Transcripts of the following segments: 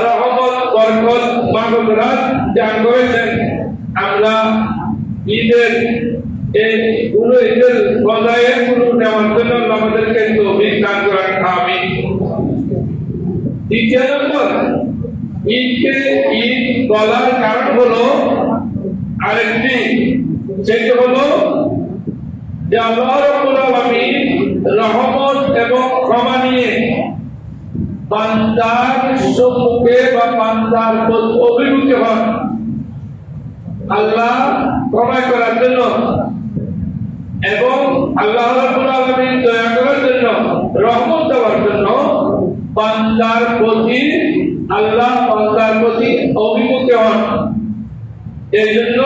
রহমত বরকত মাগফিরাত দান করেছেন। আমরা ঈদ ঈদের এইগুলো ঈদের ফজাইলগুলো নেওয়ার জন্য আমাদেরকে তৌফিক দান করেন, আমিন। দ্বিতীয় নম্বর, ঈদকে ঈদ বলার কারণ হলো আরেকটি, সেটা হলো যে আল্লাহ রাব্বুল আলামিন রহমত এবং ক্ষমা নিয়ে বান্দার সম্মুখে বা বান্দার অভিমুখে হন। আল্লাহ ক্ষমা করার জন্য এবং আল্লাহ রাব্বুল আলামিন দয়া করার জন্য, রহমত দেওয়ার জন্য বান্দার প্রতি আল্লাহ বান্দার প্রতি অভিমুখে হন। এই জন্য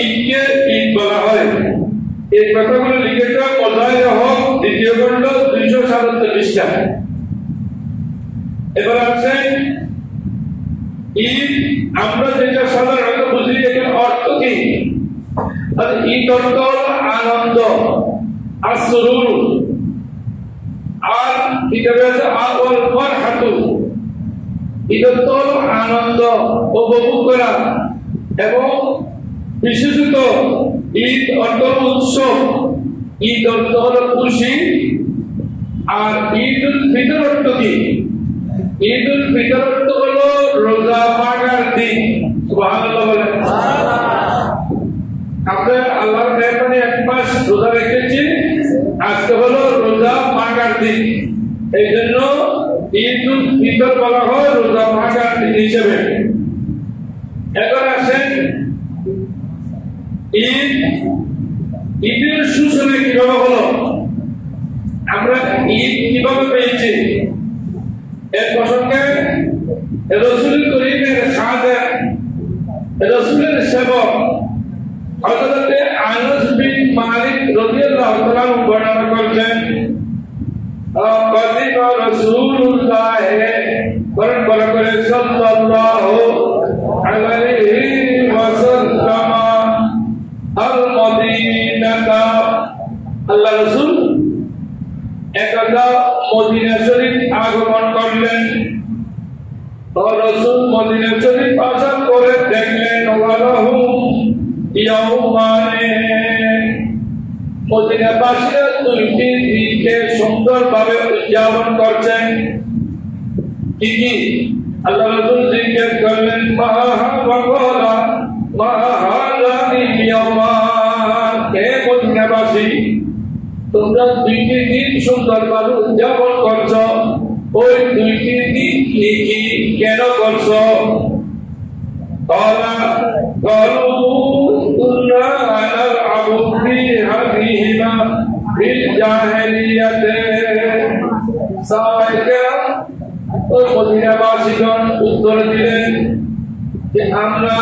ঈদকে ঈদ বলা হয়। এই কথাগুলো লিখেছে মোজাহিদ হক, দ্বিতীয় খণ্ড 247 পৃষ্ঠা। এবার আছে ঈদ, আমরা যেটা সাধারণত বুঝি এটার অর্থ কি? ঈদ অর্থ আনন্দ আর সুরুর, আর কিতাবে আছে আওয়াল ফারহাতু। ঈদ অর্থ আনন্দ উপভোগ করা, এবং বিশেষত ঈদ অর্থ উৎসব, ঈদ অর্থ হলো খুশি। আর ঈদ উল ফিতর অর্থ কি? ঈদ উল ফিতর অর্থ হলো রোজা ভাঙার দিন। সুবহানাল্লাহ বলেন। আমরা আল্লাহর মেহরবানি এক মাস রোজা রেখেছি, আজকে হলো রোজা ভাঙার দিন। এই জন্য ঈদ উল ফিতর বলা হয় রোজা ভাঙার দিন হিসেবে। এবার আসেন ঈদের সূচনা কিভাবে হলো, আমরা ঈদ কিভাবে পেয়েছি, এর প্রসঙ্গে রাসূল করিমের খাদেম, রাসূলের সেবক হযরত আনাস বিন মালিক রাদিয়াল্লাহু তাআলা বর্ণনা করেছেন, কাদিমা রাসূলুল্লাহ বরকত করে সাল্লাল্লাহু আলাইহি ওয়াসাল্লাম আল মদিনাতা। আল্লাহ রাসূল একদা মদিনা শরীফ আগমন করলেন। রাসূল মদিনা শরীফ আসার পরে দেখলেন ওয়ালাহু ইয়াউমানে, মদিনাবাসীরা দুইটি দিনকে সুন্দরভাবে উদযাপন করছেন। কি কি? আল্লাহ রাসূল জিজ্ঞেস করলেন হে মদিনাবাসী, তোমরা দুইটি দিন সুন্দরভাবে উদযাপন করছ, ওই দুইটি দিন কি কেন করছ? উত্তর দিলেন যে আমরা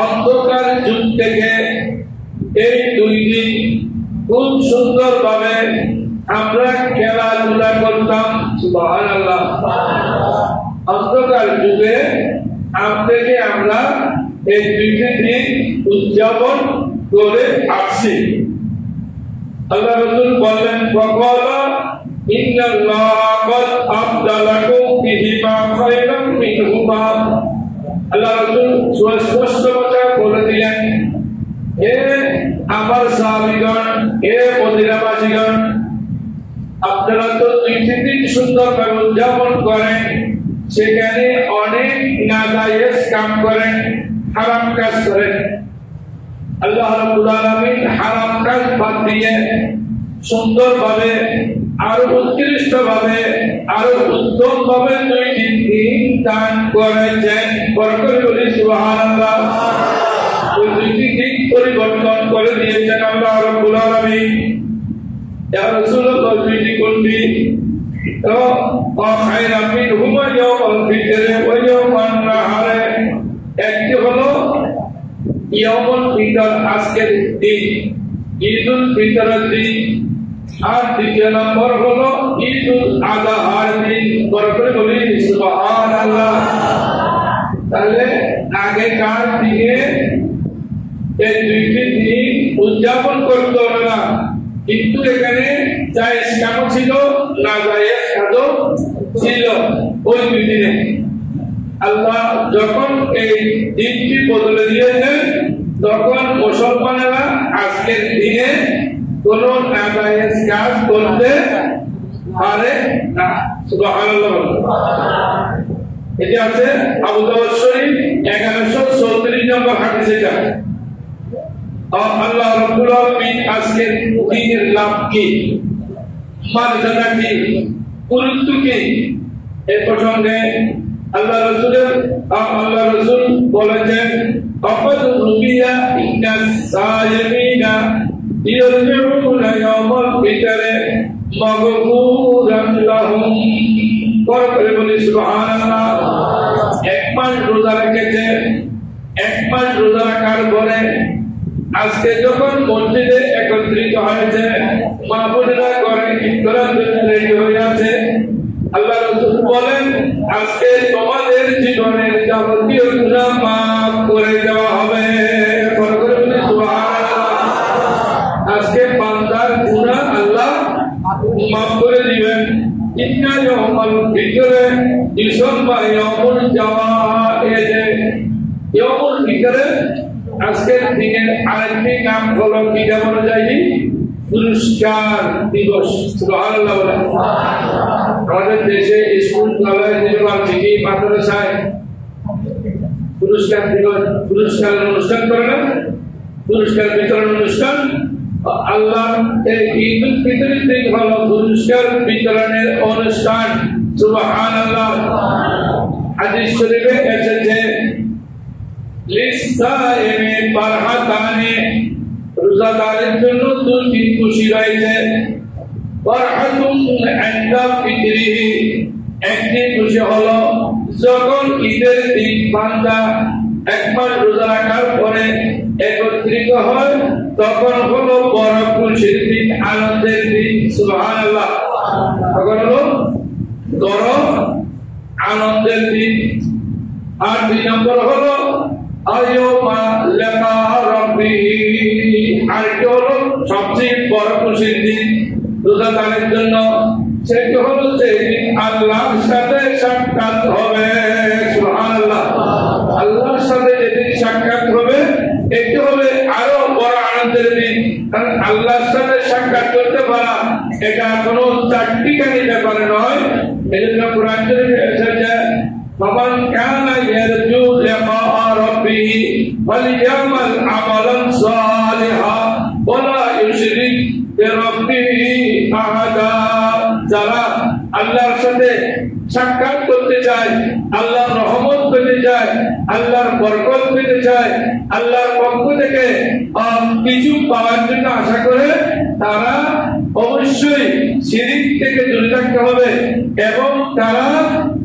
অন্ধকার যুগ থেকে এই দুই দিন খুব সুন্দর ভাবে আমরা খেলাধুলা করতাম। সুবহানাল্লাহ। অন্ধকার যুগে থেকে আমরা এই দুইটি দিন উদযাপন করে আসছি। আল্লাহ রাসূল বলেন ফাকালা ইন্নাল্লাহা ক্বাদ আবদালাকুম বিহিমা খায়রাম মিনহুমা। আল্লাহ রাসূল সুস্পষ্ট কথা বলে দিলেন, হে আমার সাহাবীগণ, হে মদিনাবাসীগণ, আপনারা তো দুইটি দিন সুন্দরভাবে উদযাপন করেন, সেখানে অনেক নাজায়েজ কাম করেন, হারাম কাজ করেন। আল্লাহ রাব্বুল আলামিন হারাম কাজ বাদ দিয়ে সুন্দরভাবে, আরো উৎকৃষ্টভাবে, আরো উত্তমভাবে দুইটি দিন দান করেছেন। বরকত বলি সুবহানাল্লাহ। ওই দুইটি দিন পরিবর্তন করে দিয়েছেন আল্লাহ রাব্বুল আলামিন। ইয়া রাসূলুল্লাহ, দুইটি কোনটি? তো খায়রাম মিনহুমা ইয়াউমুল ফিতর ওয়া ইয়াউমুন নাহার। একটি হলো ইয়াউমুল ফিতর, আজকের দিন, ঈদুল ফিতরের দিন। আর দ্বিতীয় নম্বর হলো ঈদুল আযহার দিন। বরকত বলি সুবহানাল্লাহ। তাহলে আগেকার দিনে এই দুইটি দিন উদযাপন করতে হবে না, কিন্তু এখানে জায়েজ কাজও ছিল, না জায়েজ কাজও ছিল ওই দুই দিনে। আল্লাহ যখন এই দিনটি বদলে দিয়েছেন, তখন মুসলমানেরা কোন নাজায়েজ কাজ করতে পারে না। সুবহানাল্লাহ। এটি আছে আবু দাউদ শরীফ 1134 নম্বর হাদিস। এটা আল্লাহ রাব্বুল আলামিন আজকের দিনের লাভ কি, মর্যাদা কি, গুরুত্ব কি, এই প্রসঙ্গে আল্লাহ রাসূল বলেছেন আকাদ রুবিয়া ইন্নাস সায়মিনা ইয়ারজুনা ইয়াওমাল ফিতরে মাগফুরান লাহুম। করে বলি সুবহানাল্লাহ। এক মাস রোজা রেখেছে, এক মাস রোজা রাখার পরে আজকে যখন মসজিদে একত্রিত হয়েছে, মা বোনেরা করে ইফতারের জন্য রেডি হয়ে আছে, আল্লাহ রাসূল বলেন আজকে তোমাদের জীবনের যাবতীয় গুনাহ মাফ করে দেওয়া হবে। আজকে বান্দার গুনাহ আল্লাহ মাফ করে দিবেন। ইন্না ইয়াউমাল ফিতরে ইউসাম্মা ইয়াউমুল জাওয়াইজ। ইয়াউমুল ফিতরে আজকের দিনের আরেকটি নাম হলো কি বলা যায়? পুরস্কার দিবস। সুবহানাল্লাহ। আমাদের দেশে স্কুল, কলেজ, ইউনিভার্সিটি, মাদ্রাসায় পুরস্কার দিবস, পুরস্কার অনুষ্ঠান করে না? পুরস্কার বিতরণ অনুষ্ঠান। আল্লাহ এই ঈদুল ফিতরের দিন হলো পুরস্কার বিতরণের অনুষ্ঠান। সুবহানাল্লাহ। হাদিস শরীফে এসেছে লিসাইমি ফারহাতানি, রোজাদারের জন্য দুটি খুশি রয়েছে। ফারহাতুন ইনদা ফিতরিহি, একটি খুশি হলো যখন ঈদের দিন বান্দা এক মাস রোজা রাখার পরে একত্রিত হয়, তখন হলো বড় খুশির দিন, আনন্দের দিন। সুবহানাল্লাহ। তখন হলো বড় আনন্দের দিন। আর 2 নম্বর হলো আইয়ুমা লাকা রাব্বিহি, আর হলো সবচেয়ে বড় খুশির দিন রোজাদারের জন্য। সেটি হলো যেদিন আল্লাহর সাথে সাক্ষাৎ হবে। সুবহানাল্লাহ। আল্লাহর সাথে যেদিন সাক্ষাৎ হবে, এটি হবে আরো বড় আনন্দের দিন। কারণ আল্লাহর সাথে সাক্ষাৎ করতে পারা এটা কোনো চারটিখানি ব্যাপার নয়। এজন্য কোরআন শরীফে এসেছে ফামান কানা ইয়ারজু লিকা রাব্বিহি ফালইয়ামাল আমালান সালিহা ওয়ালা ইউশরিক বিরাব্বিহি আহাদা। যারা আল্লাহর সাথে সাক্ষাৎ করতে চায়, আল্লাহর রহমত পেতে চায়, আল্লাহর বরকত পেতে চায়, আল্লাহর পক্ষ থেকে কিছু পাওয়ার জন্য আশা করে, তারা অবশ্যই শিরক থেকে দূরে থাকতে হবে এবং তারা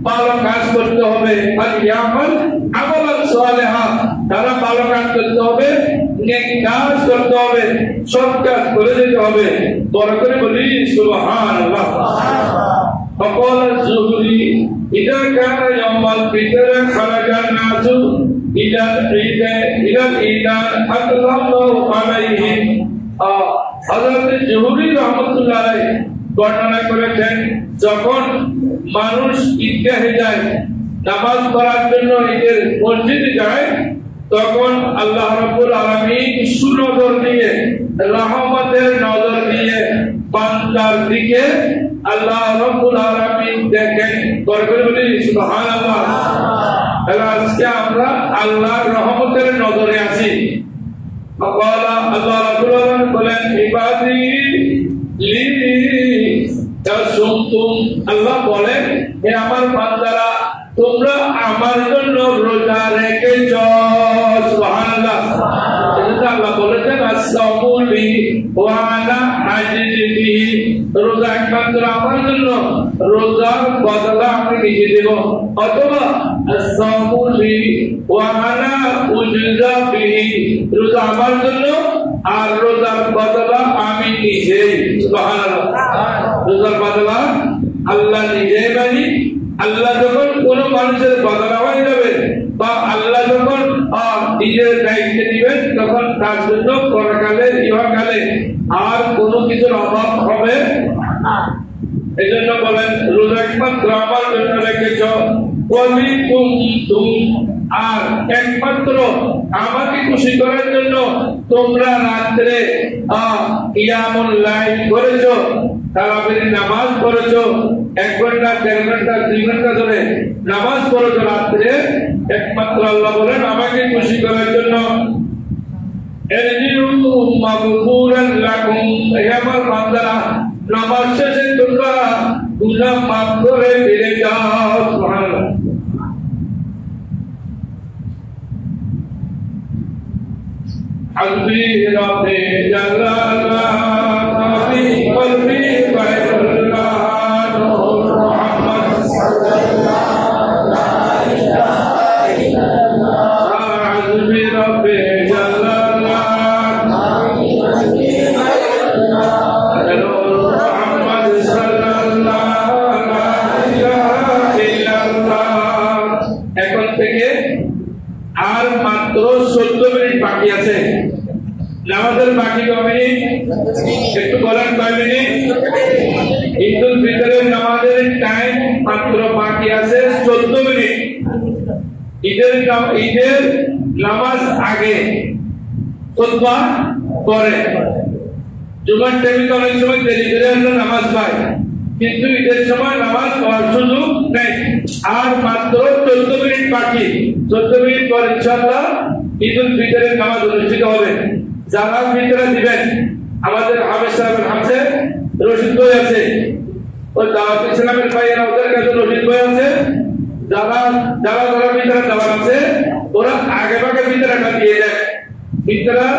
ভালো কাজ করতে হবে। ফালইয়ামাল আমালান সালিহা, তারা ভালো কাজ করতে হবে, নেক কাজ করতে হবে, সৎ কাজ করে যেতে হবে। বড় করে বলি সুবহানাল্লাহ। فقال الزهري إذا كان يوم الفطر خرج الناس إلى العيدان أطلع الله عليهم। হযরত জুহরি রাহমাতুল্লাহ আলাইহি বর্ণনা করেছেন, যখন মানুষ ঈদগাহে যায়, নামাজ পড়ার জন্য ঈদের মসজিদে যায়, তখন আল্লাহ রাব্বুল আলামিন সুনজর দিয়ে, রহমতের নজর দিয়ে বান্দার দিকে আল্লাহ রাব্বুল আলামিন দেখেন। করে বলি সুবহানাল্লাহ। আজকে আমরা আল্লাহর রহমতের নজরে আছি। আল্লাহ রাব্বুল আলামিন বলেন ইবাদি লিনি তাসুমতুম, আল্লাহ বলেন হে আমার বান্দারা, তোমরা আমার জন্য রোজা রেখেছ। সুবহানাল্লাহ। আল্লাহ বলেছেন আসসামুলি ওয়া আনা হাজিজি, রোজা একমাত্র আমার জন্য, রোজার বদলা আমি নিজে দেব। অথবা আসসামুলি ওয়া আনা উজজা বিহি, রোজা আমার জন্য আর রোজার বদলা আমি নিজেই। সুবহানাল্লাহ। রোজার বদলা আল্লাহ নিজেই মানি। আল্লাহ যখন কোন মানুষের বদলা হয়ে যাবে বা আল্লাহ যখন নিজের দায়িত্ব দিবেন, তখন তার জন্য পরকালে ইহকালে আর কোনো কিছুর অভাব হবে না। এই জন্য বলেন রোজা একমাত্র আমার জন্য রেখেছ। আর একমাত্র আমাকে খুশি করার জন্য তোমরা রাত্রে কিয়ামুল লাইল করেছো, তারাবির নামাজ পড়েছো, 1 ঘন্টা 1.5 ঘন্টা 2 ঘন্টা ধরে নামাজ পড়েছো রাত্রে, একমাত্র আল্লাহ বলেন আমাকে খুশি করার জন্য। মাগফুরান লাকুম, হে আমার বান্দারা, নামাজ শেষে তোমরা গুনাহ মাফ করে ফিরে যাও। সুবহানাল্লাহ। আলবি রাতে জালালা তাবি কলবি বাইরুল্লাহ নূর মুহাম্মদ সাল্লাল্লাহু আলাইহি ওয়াসাল্লাম। আলবি রাতে জালালা তাবি কলবি বাইরুল্লাহ নূর মুহাম্মদ সাল্লাল্লাহু আলাইহি ওয়াসাল্লাম। এখন থেকে আর মাত্র 14 মিনিট বাকি আছে। নামাজের বাকি কয় মিনিট? একটু বলেন কয় মিনিট? ঈদুল ফিতরের নামাজের টাইম মাত্র বাকি আছে 14 মিনিট। ঈদের নামাজ আগে, খুতবা পরে। জুমার টাইমে তো অনেক সময় দেরি করে আমরা নামাজ পাই, কিন্তু ঈদের সময় নামাজ পড়ার সুযোগ নেই। আর মাত্র 14 মিনিট বাকি। 14 মিনিট পর ইনশাআল্লাহ ঈদুল ফিতরের নামাজ অনুষ্ঠিত হবে। যারা ফিতরা দিবেন, আমাদের হাফেজ সাহেবের হাতে রশিদ বই আছে, ওই দাওয়াত ইসলামের ভাইয়েরা ওদের কাছে রশিদ বই আছে। যারা ফিতরা দেওয়ার আছে ওরা আগে ভাগে ফিতরাটা দিয়ে দেয়। ফিতরা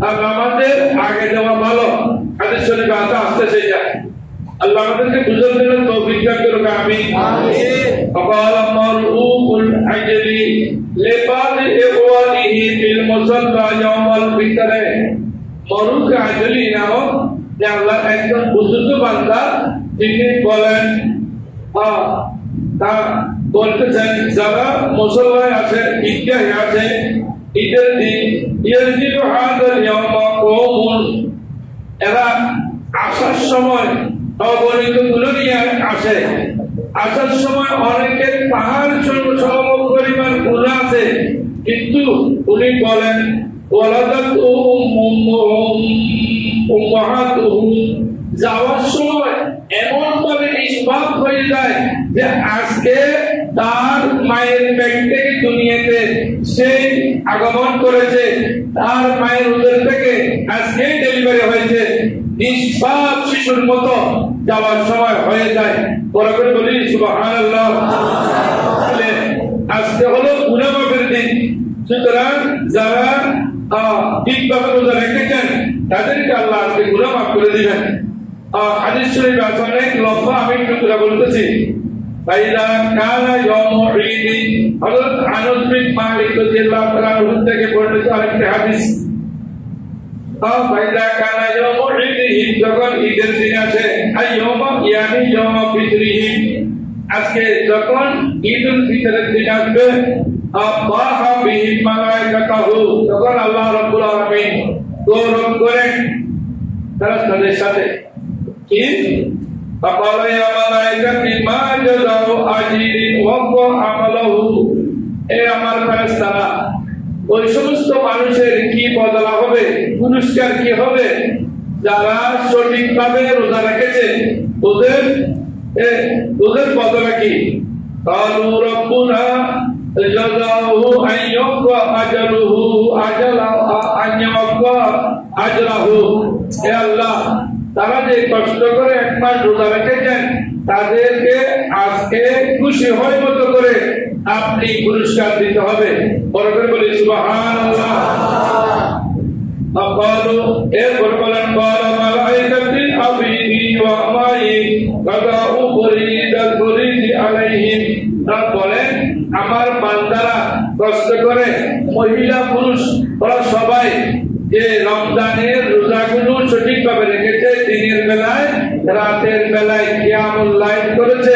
আর নামাজের আগে দেওয়া ভালো। হাদিস শরীফে আছে, আসতে যায়। আল্লাহ আমাদেরকে বুঝার জন্য তৌফিক দান করুন, আমিন। وقال مرؤوب العجل لبعض إخوانه في المصلى يوم الفطر। মরুক আজলি নাও যে আল্লাহর একজন বুজুর্গ বান্দা, তিনি বলেন তা বলতেছেন যারা মুসল্লায় আছে, ঈদগাহে আছে, ঈদের দিন ইয়াজিবু হাযাল ইয়াওমা কওমুন, এরা আসার সময় অগণিত গুলো নিয়ে আসে। আসার সময় অনেকের পাহাড় সম পরিমাণ গুনাহ আছে, কিন্তু উনি বলেন যাওয়ার সময় এমন ভাবে নিষ্পাপ হয়ে যায় যে আজকে তার মায়ের পেট থেকে দুনিয়াতে সেই আগমন করেছে, তার মায়ের উদর থেকে আজকে ডেলিভারি হয়েছে। নিষ্পাপ শিশুর মতো যাওয়ার সময় হয়ে যায়। পরে করে বলি সুবহানাল্লাহ। আজকে হলো গুনাহ মাফের দিন। সুতরাং যারা ঠিকভাবে রোজা রেখেছেন তাদেরকে আল্লাহ আজকে গুনাহ মাফ করে দিবেন। হাদিস শরীফে আছে অনেক লম্বা, আমি একটু করে বলতেছি। ফাইদা কানা ইয়াউমু ঈদ, হযরত আনাস বিন মালিক রাদিয়াল্লাহু তাআলা আনহু থেকে বর্ণিত আরেকটি হাদিস। ফাইদা কানা ইয়াউমু ঈদ, যখন ঈদের দিন আসে, আইয়ামা ইয়ানি ইয়াউমু ফিতরিহি, আজকে যখন ঈদুল ফিতরের দিন আসবে, আল্লাহু বিহি মালাইকাতুহু, তখন আল্লাহ রাব্বুল আলামিন গৌরব করেন ফেরেশতাদের সাথে। কি فقال يا ملائكتي ما جزاء أجير وقع عمله, এ আমার ফেরেশতারা, ওই সমস্ত মানুষের কি বদলা হবে, পুরস্কার কি হবে যারা সঠিকভাবে রোজা রেখেছে, ওদের বদলা কি? قالوا ربنا جزاؤه أن يوفى أجره হে আল্লাহ, তারা যে কষ্ট করে 1 মাস রোজা রেখেছেন তাদেরকে আজকে খুশি হয় মতো করে আপনি পুরস্কার দিতে হবে। বড় করে বলি সুবহানাল্লাহ। আকালু এরপর বলেন বালা মালাইকাতি আবিহি ওয়া মাই কাদাউ ফরিদাল ফরিদি আলাইহিম, তারা বলেন আমার বান্দারা কষ্ট করে, মহিলা পুরুষ ওরা সবাই যে রমজানের রোজাগুলো সঠিকভাবে রেখেছে, দিনের বেলায় রাতের বেলায় কিয়ামুল লাইল করেছে,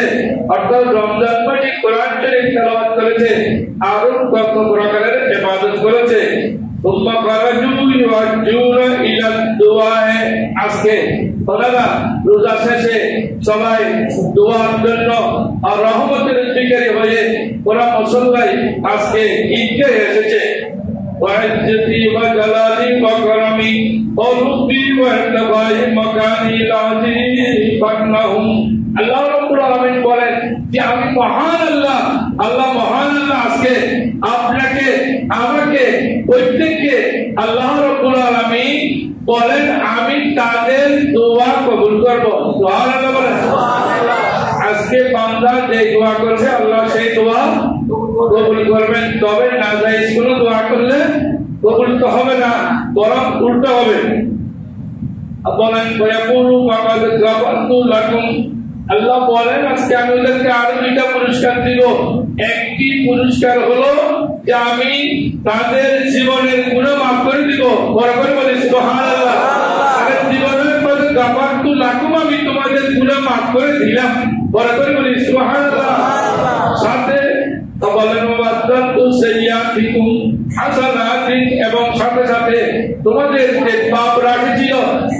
অর্থাৎ রমজান মাসে কোরআন শরীফ তেলাওয়াত করেছে, আরো কত প্রকারের ইবাদত করেছে। তুম্মা ফারাজু ওয়াজুরা ইলা দুআয়ে, আজকে ওনারা রোজা শেষে সবাই দোয়ার জন্য আর রহমতের জিকির হয়ে ওরা মুসল্লায় আজকে ঈদগাহে এসেছে। وعزتي وجلالي وكرمي وربي وارتفاع مكاني العظيم فانهم আল্লাহ রাব্বুল আলামিন বলেন যে আমি মহান আল্লাহ, আল্লাহ মহান আল্লাহ। আজকে আপনাকে আমাকে প্রত্যেককে আল্লাহ রাব্বুল আলামিন বলেন আমি তাদের দোয়া কবুল করব। সুবহানাল্লাহ বলেন। আজকে বান্দা যে দোয়া করছে আল্লাহ সেই দোয়া কবুল করবেন। তবে নাজায়েজ কোনো দোয়া করলে কবুল তো হবে না, বরং উল্টো হবে। বলেন ওয়াকুলু ফাকাদ গাফারতু লাকুম, আল্লাহ বলেন আজকে আমি ওদেরকে আরো দুইটা পুরস্কার দিব। একটি পুরস্কার হলো যে আমি তাদের জীবনের গুনাহ মাফ করে দিব। বড় করে বলি সুবহানাল্লাহ। তাদের জীবনের মধ্যে গাফারতু লাকুম, আমি তোমাদের গুনাহ মাফ করে দিলাম। বড় করে বলি সুবহানাল্লাহ। সাথে বলেন ওয়াদাতু সাইয়্যাতিকুম হাসানাতিন, এবং সাথে সাথে তোমাদের যে পাপ রাখছিল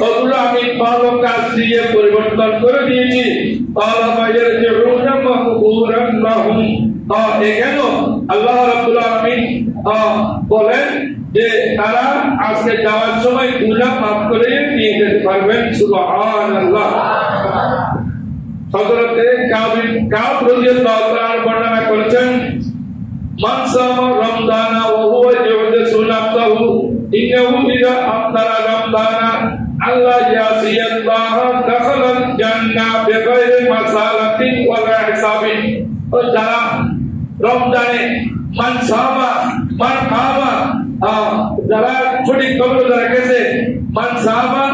ওগুলো আমি ভালো কাজ দিয়ে পরিবর্তন করে দিয়েছি। এখানে আল্লাহ রাব্বুল আলামিন বলেন যে তারা আজকে যাওয়ার সময় গুনাহ মাফ করে নিয়ে যেতে পারবেন। সুবহানাল্লাহ। হযরত কাব রাদিয়াল্লাহু তাআলা বর্ণনা করেছেন মান সামা রমজানা ওয়া হুয়া ইয়াহদাসু নাফসাহু ইন্নাহু ইযা আফতারা রমজানা আল্লাহ ইয়াসিয়াল্লাহ দাখালাল জান্নাহ বিগাইরি মাসালাতিন ওয়ালা হিসাবিন। ও যারা রমজানে মান সামা মান কামা, যারা সঠিকভাবে রোজা রেখেছে, মান সামা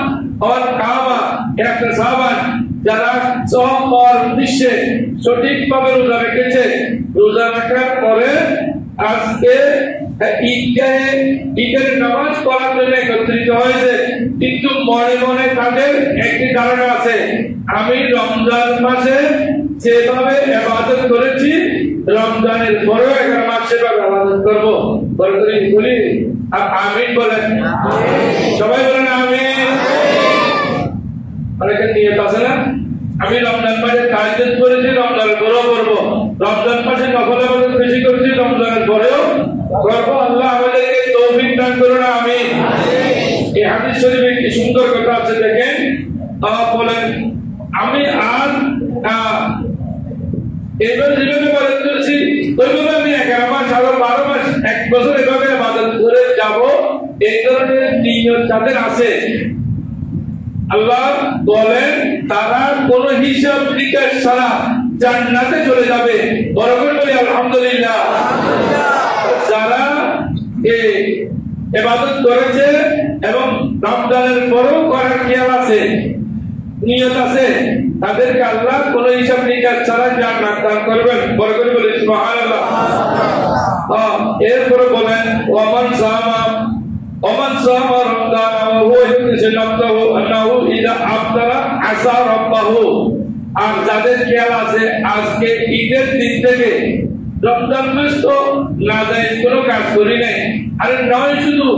और কামা একটা সাবান, যারা সম और নিঃশে সঠিকভাবে রোজা রেখেছে, রোজা রাখার পরে আজকে ঈদের নামাজ পড়ার জন্য একত্রিত হয়েছে, কিন্তু মনে মনে তাদের একটি ধারণা আছে আমি রমজান মাসে যেভাবে ইবাদত করেছি রমজানের পরেও 11 মাস সেভাবে ইবাদত করবো। বলি আমিন বলেন। সবাই বলেন আমিন। অনেকের নিয়ত আছে না, আমি রমজান মাসে তাহাজ্জুদ করেছি রমজানের পরেও করবো, রমজান মাসে নফল ইবাদত বেশি করেছি রমজানের পরেও করবো। আল্লাহ আমাদেরকে তৌফিক দান করুন আমিন। এই হাদিস শরীফে কি সুন্দর কথা আছে দেখেন। বলেন আমি আর এইভাবে যেভাবে ইবাদত করেছি ওইভাবে আমি 11 মাস আরো 12 মাস 1 বছর এভাবে ইবাদত করে যাব, এই ধরনের নিয়ত যাদের আছে আল্লাহ বলেন তারা কোন হিসাব নিকাশ ছাড়া জান্নাতে চলে যাবে। বড় করে বলি আলহামদুলিল্লাহ। যারা এই ইবাদত করেছে এবং রমজানের পরেও করার খেয়াল আছে, নিয়ত আছে, তাদেরকে আল্লাহ কোন হিসাব নিকাশ ছাড়া জান্নাত দান করবেন। বড় করে বলি সুবহানাল্লাহ। এরপরে বলেন ওমান সামা রমজান ওয়া হুয়া ইয়াহদাসু নাফসাহু আন্নাহু ইযা আফতারা আসা রাব্বাহু। আর যাদের খেয়াল আছে আজকে ঈদের দিন থেকে রমজান মাস তো নাজায়েজ কোনো কাজ করি নাই, আরে নয় শুধু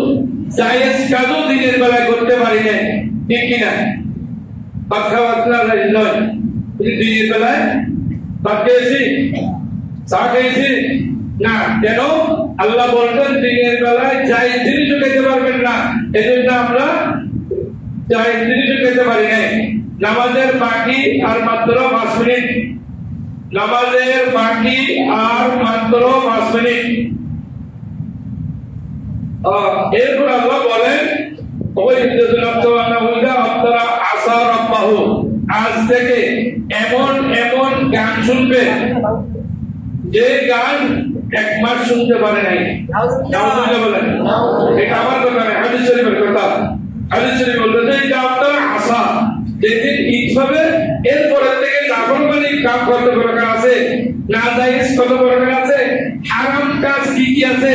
জায়েজ কাজও দিনের বেলায় করতে পারি নাই, ঠিক কিনা? পাখা বাতলা নয়, দিনের বেলায় ভাত খেয়েছি, চা খেয়েছি না, কেন? আল্লাহ বলতেন দিনের বেলায় জায়েজ জিনিসও খেতে পারবেন না, এজন্য আমরা জায়েজ জিনিসও খেতে পারি নাই। নামাজের বাকি আর মাত্র 5 মিনিট, নামাজের বাকি আর মাত্র 5 মিনিট। এরপর আল্লাহ বলেন আজ থেকে এমন এমন গান শুনবে যে গান 1 মাস শুনতে পারে নাই। বলেন এটা আমার কথা নয়, হাদিস শরীফের কথা। হাদিস শরীফ বলতেছে যে আপনারা আশা যেদিন ঈদ হবে এরপরে থেকে নাফরমানি কাজ কত প্রকার আছে, নাজায়েজ কত প্রকার আছে, হারাম কাজ কি কি আছে,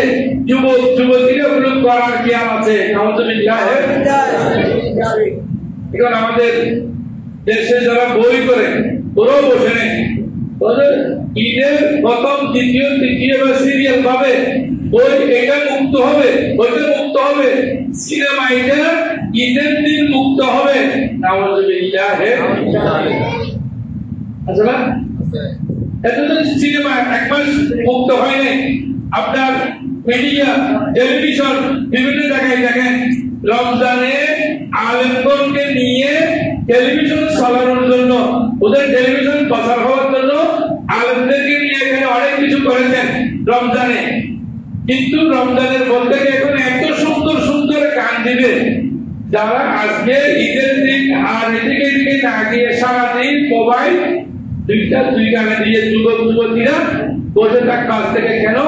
যুবক যুবতীরা ওগুলো করার খেয়াল আছে। আলহামদুলিল্লাহ। এখন আমাদের দেশে যারা বই করে ওরাও বসে নেই, ওদের ঈদের প্রথম দ্বিতীয় তৃতীয় বা সিরিয়াল ভাবে বই এটা মুক্ত হবে, ওইটা মুক্ত হবে, সিনেমা এটা ঈদের দিন মুক্ত হবে। আলহামদুলিল্লাহ। আসলে এতদিন সিনেমা 1 মাস মুক্ত হয়নি। আপনার মিডিয়া, টেলিভিশন, বিভিন্ন জায়গায় দেখেন রমজানে আলেমগণকে নিয়ে টেলিভিশন চালানোর জন্য, ওদের টেলিভিশন প্রচার হওয়ার জন্য আলেমদেরকে নিয়ে এখানে অনেক কিছু করেছেন রমজানে। কিন্তু রমজানের মধ্যে এখন এত সুন্দর সুন্দর গান দিবে, যারা আজকে ঈদের দিন আর এদিকে না গিয়ে সারাদিন মোবাইল দুই গানে দিয়ে যুবক যুবতীরা বসে থাক কাজ থেকে। কেন?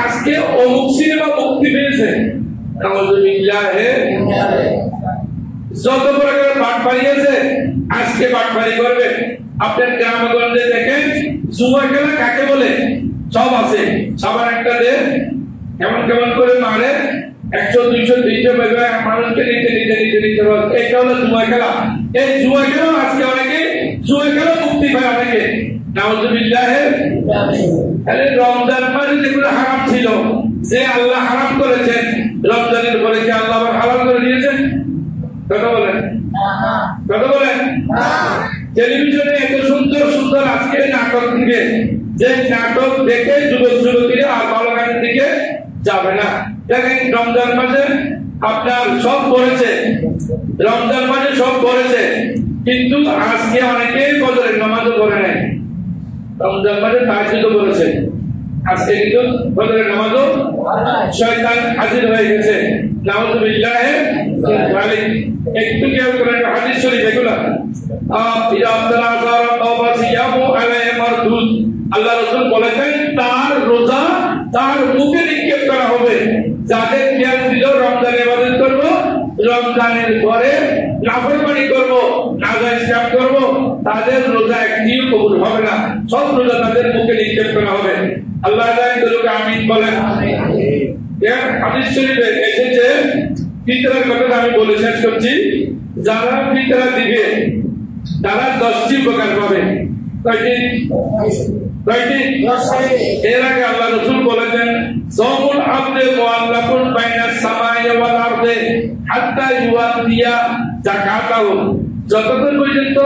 আজকে অমুক সিনেমা মুক্তি পেয়েছে, যত প্রকার পাঠ পাইয়েছে আজকে পাঠ পারি করবে। আপনার গ্রামগঞ্জে দেখেন জুয়া খেলা কাকে বলে, সব আছে। সবার একটা দে কেমন কেমন করে মারে, 100 200 300 মানুষকে নিতে এইটা হলো জুয়া খেলা। এই জুয়া খেলা আজকে অনেকে জুয়া খেলা মুক্তি পায় অনেকে, নাউযুবিল্লাহ। তাহলে রমজান মাসে যেগুলো হারাম ছিল, যে আল্লাহ হারাম করেছেন, রমজানের পরে কি আল্লাহ আবার হালাল করে দিয়েছেন? কথা বলেন, কথা বলেন। টেলিভিশনে এত সুন্দর সুন্দর আজকে নাটক দিবে, যে নাটক দেখে যুবক যুবতীরা আর ভালো গানের দিকে যাবে না। দেখেন রমজান মাসে আপনার সব পড়েছে, রমজান মাসে সব পড়েছে, কিন্তু আজকে অনেকে ফজরের নামাজও পড়ে নাই। রমজান মাসে তাহাজ্জুদও পড়েছে, আজকে কিন্তু ফজরের নামাজও শয়তান হাজির হয়ে গেছে। নাউযুবিল্লাহ। একটু খেয়াল করেন হাদিস শরীফ এগুলা। আল্লাহ রাসূল বলেছেন তার রোজা তার মুখে নিক্ষেপ করা হবে। যাদের খেয়াল ছিল রমজানে ইবাদত করব, রমজানের পরে নাফরমানি করব, নাজায়েজ কাজ করব, তাদের রোজা একটিও কবুল হবে না, সব রোজা তাদের মুখে নিক্ষেপ করা হবে। আল্লাহ তাআলা আমিন বলেন। হাদিস শরীফে এসেছে, ফিতরার কথা আমি বলে শেষ করছি। যারা ফিতরা দিবে তারা 10টি উপকার পাবে। কয়টি? এর আগে আল্লাহ রাসূল বলেছেন সাওমুল আবদে মুআল্লাকুন বাইনাস সামাই ওয়াল আরদে হাত্তা ইউআতিয়া যাকাতাহু। যতক্ষণ পর্যন্ত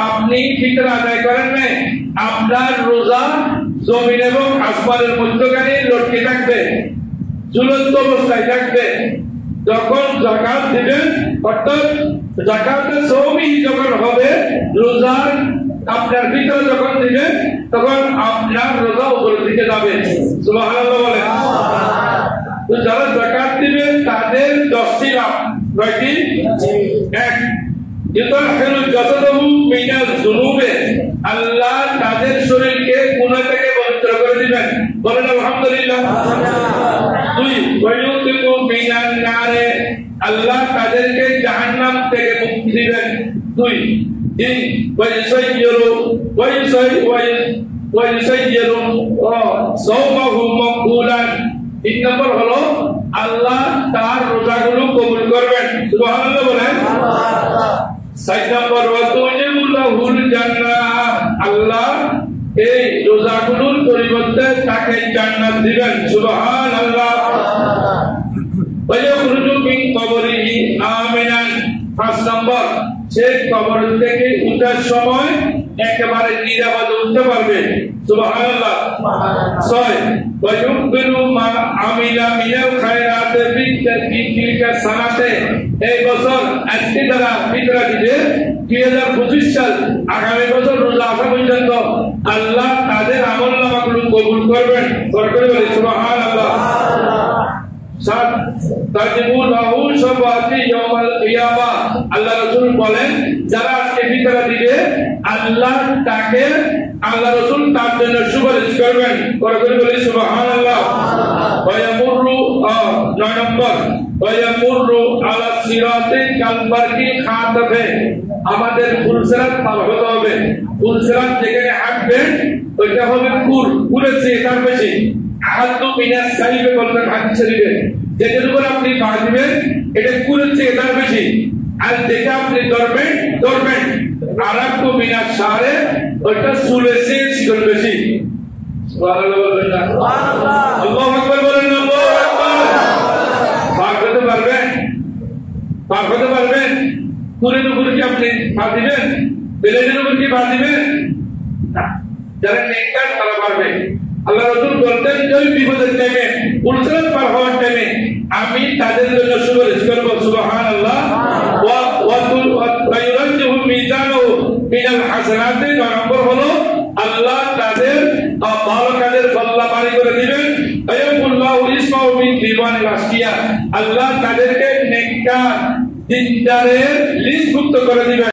আপনি ফিতরা আদায় করেন না, আপনার রোজা জমিন এবং আসমানের মধ্যখানে লটকে থাকবে, ঝুলন্ত অবস্থায় থাকবে। যখন যাকাত দিবেন, অর্থাৎ যাকাতের সওমি যখন হবে, রোজার আপনার ফিতরা যখন দিবেন, তখন আপনার রোজা উপরের দিকে যাবে। সুবহানাল্লাহ বলেন। তো যারা যাকাত দিবেন তাদের 10টি লাভ। কয়টি? 1, ইউতাহিরু জাসাদাহু মিনাল যুনুবে, আল্লাহ তাদের শরীরকে গুনাহ থেকে পবিত্র করে দিবেন। বলেন আলহামদুলিল্লাহ। 2, ওয়ায়ুতিকু মিনান নারে, আল্লাহ তাদেরকে জাহান্নাম থেকে মুক্তি দিবেন। 2, 3, ওয়ায়ুসাইয়িরু সাওমাহু মাকবুলান। 3 নম্বর হলো আল্লাহ তার রোজাগুলো কবুল করবেন। সুবহানাল্লাহ বলেন। 4 নম্বর ওয়াতুজিবুল্লাহুল জান্নাহ, আল্লাহ এই রোজাগুলোর পরিবর্তে তাকে জান্নাত দিবেন। সুবহানাল্লাহ। ওয়ায়াখরুজু মিন কবরিহি আমিনান। 5 নম্বর, সে কবর থেকে উঠার সময় একেবারে নিরাপদে উঠতে পারবে। সুবহানাল্লাহ। 6, ওয়ায়ুকবিলু মা আমিলা মিনাল খায়রাতি বিতিলকা সানাতে। এই বছর আজকে যারা ফিতরা দিবে, 2025 সাল আগামী বছর রোজা আসা পর্যন্ত আল্লাহ তাদের আমলনামাগুলো কবুল করবেন। করে বলি সুবহানাল্লাহ। 7, তাজিবুল্লাহু শাফাআতি ইয়াউমাল কিয়ামাহ। আল্লাহ রাসূল বলেন যারা আজকে ফিতরা দিবে, আল্লাহ রাসূল তার জন্য সুপারিশ করবেন। করে বলি সুবহানাল্লাহ। ওয়ায়ামুরু 9 নম্বর, ওয়ায়ামুরু আলা সিরাতি কালবারকি খাতাবে। আমাদের ফুলসিরাত পার হতে হবে। ফুলসিরাত যেখানে হাঁটবেন ওইটা হবে কুরের চেয়ে তার বেশি। আহাদু মিনাস সাইবে বলতেন হাদিস শরীফে, যেটার উপর আপনি পা দিবেন এটা কুরের চেয়ে তার বেশি, আর যেটা আপনি ধরবেন আরাকু মিনাস সারে, ওইটা চুলের চেয়ে শিকল বেশি। সুবহানাল্লাহ বলেন না? সুবহানাল্লাহ। আল্লাহু আকবার বলেন না? আল্লাহু আকবার। পার হতে পারবেন? পার হতে পারবেন? কুরের উপর কি আপনি পা দিবেন? বেলের উপর কি পা দিবেন? না। যারা নেককার তারা পারবে। আল্লাহ রাসূল বলতেন যে বিপদের টাইমে উলসরাত পার হওয়ার টাইমে আমি তাদের জন্য সুপারিশ করব সুবহানাল্লাহ ওয়া ইউরাজ্জিহু মিজানুহু মিনাল হাসানাতি নম্বর হলো আল্লাহ তাদের ভালো কাজের পাল্লা ভারী করে দিবেন আয়াকুল্লাহু ইসমাউ মিন দিওয়ানিল আসকিয়া আল্লাহ তাদেরকে নেককার দিনদারের লিস্টভুক্ত করে দিবেন